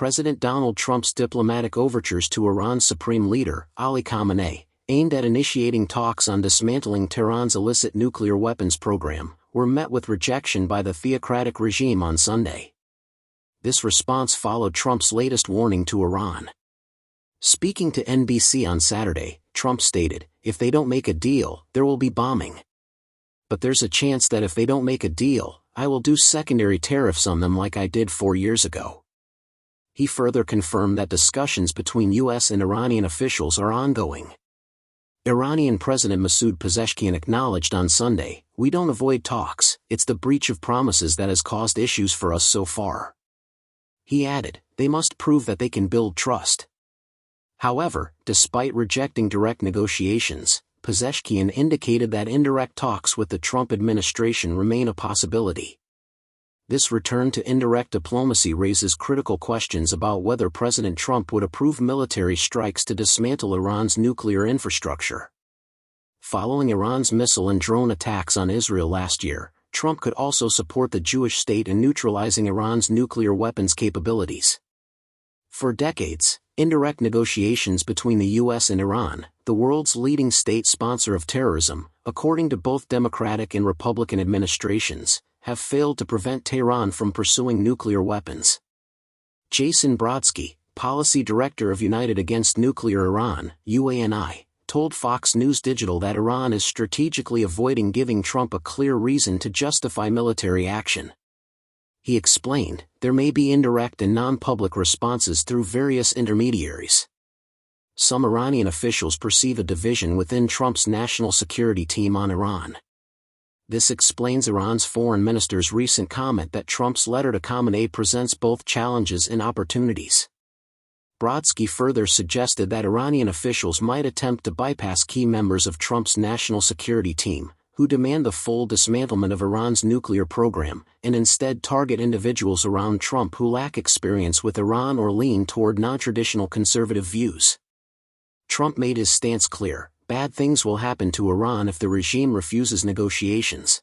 President Donald Trump's diplomatic overtures to Iran's supreme leader, Ali Khamenei, aimed at initiating talks on dismantling Tehran's illicit nuclear weapons program, were met with rejection by the theocratic regime on Sunday. This response followed Trump's latest warning to Iran. Speaking to NBC on Saturday, Trump stated, "If they don't make a deal, there will be bombing. But there's a chance that if they don't make a deal, I will do secondary tariffs on them like I did 4 years ago." He further confirmed that discussions between U.S. and Iranian officials are ongoing. Iranian President Masoud Pezeshkian acknowledged on Sunday, "We don't avoid talks, it's the breach of promises that has caused issues for us so far." He added, "They must prove that they can build trust." However, despite rejecting direct negotiations, Pezeshkian indicated that indirect talks with the Trump administration remain a possibility. This return to indirect diplomacy raises critical questions about whether President Trump would approve military strikes to dismantle Iran's nuclear infrastructure. Following Iran's missile and drone attacks on Israel last year, Trump could also support the Jewish state in neutralizing Iran's nuclear weapons capabilities. For decades, indirect negotiations between the U.S. and Iran, the world's leading state sponsor of terrorism, according to both Democratic and Republican administrations, have failed to prevent Tehran from pursuing nuclear weapons. Jason Brodsky, Policy Director of United Against Nuclear Iran, UANI, told Fox News Digital that Iran is strategically avoiding giving Trump a clear reason to justify military action. He explained, "There may be indirect and non-public responses through various intermediaries." Some Iranian officials perceive a division within Trump's national security team on Iran. This explains Iran's foreign minister's recent comment that Trump's letter to Khamenei presents both challenges and opportunities. Brodsky further suggested that Iranian officials might attempt to bypass key members of Trump's national security team, who demand the full dismantlement of Iran's nuclear program, and instead target individuals around Trump who lack experience with Iran or lean toward non-traditional conservative views. Trump made his stance clear: bad things will happen to Iran if the regime refuses negotiations.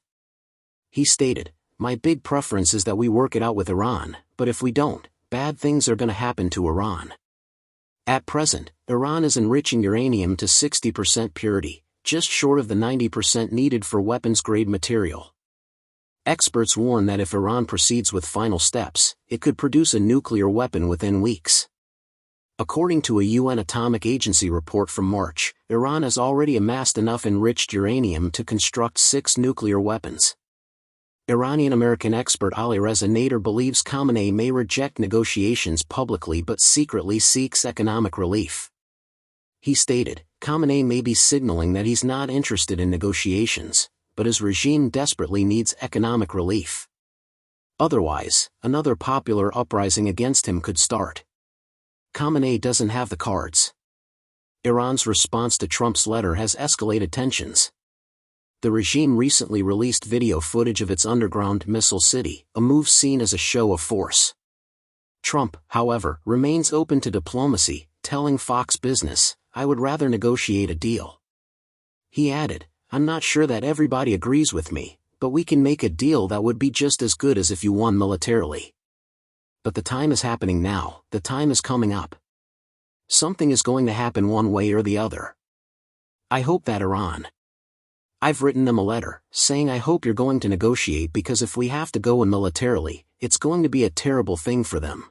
He stated, "My big preference is that we work it out with Iran, but if we don't, bad things are going to happen to Iran." At present, Iran is enriching uranium to 60% purity, just short of the 90% needed for weapons-grade material. Experts warn that if Iran proceeds with final steps, it could produce a nuclear weapon within weeks. According to a UN Atomic Agency report from March, Iran has already amassed enough enriched uranium to construct 6 nuclear weapons. Iranian-American expert Alireza Nader believes Khamenei may reject negotiations publicly but secretly seeks economic relief. He stated, "Khamenei may be signaling that he's not interested in negotiations, but his regime desperately needs economic relief. Otherwise, another popular uprising against him could start." Khamenei doesn't have the cards. Iran's response to Trump's letter has escalated tensions. The regime recently released video footage of its underground missile city, a move seen as a show of force. Trump, however, remains open to diplomacy, telling Fox Business, "I would rather negotiate a deal." He added, "I'm not sure that everybody agrees with me, but we can make a deal that would be just as good as if you won militarily. But the time is happening now, the time is coming up. Something is going to happen one way or the other. I hope that Iran. I've written them a letter, saying I hope you're going to negotiate because if we have to go in militarily, it's going to be a terrible thing for them."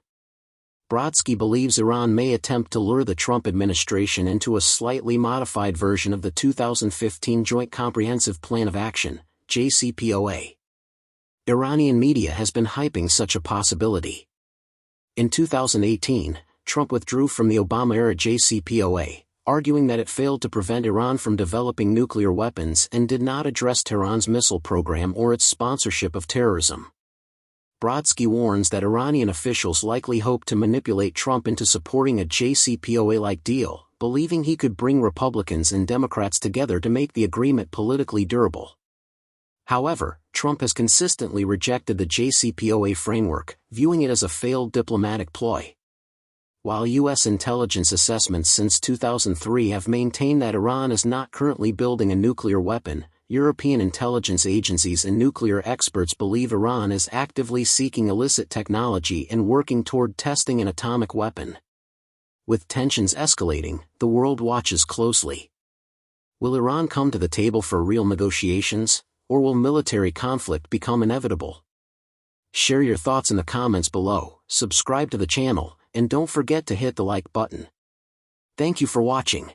Brodsky believes Iran may attempt to lure the Trump administration into a slightly modified version of the 2015 Joint Comprehensive Plan of Action, JCPOA. Iranian media has been hyping such a possibility. In 2018, Trump withdrew from the Obama-era JCPOA, arguing that it failed to prevent Iran from developing nuclear weapons and did not address Tehran's missile program or its sponsorship of terrorism. Brodsky warns that Iranian officials likely hope to manipulate Trump into supporting a JCPOA-like deal, believing he could bring Republicans and Democrats together to make the agreement politically durable. However, Trump has consistently rejected the JCPOA framework, viewing it as a failed diplomatic ploy. While U.S. intelligence assessments since 2003 have maintained that Iran is not currently building a nuclear weapon, European intelligence agencies and nuclear experts believe Iran is actively seeking illicit technology and working toward testing an atomic weapon. With tensions escalating, the world watches closely. Will Iran come to the table for real negotiations, or will military conflict become inevitable? Share your thoughts in the comments below, subscribe to the channel, and don't forget to hit the like button. Thank you for watching.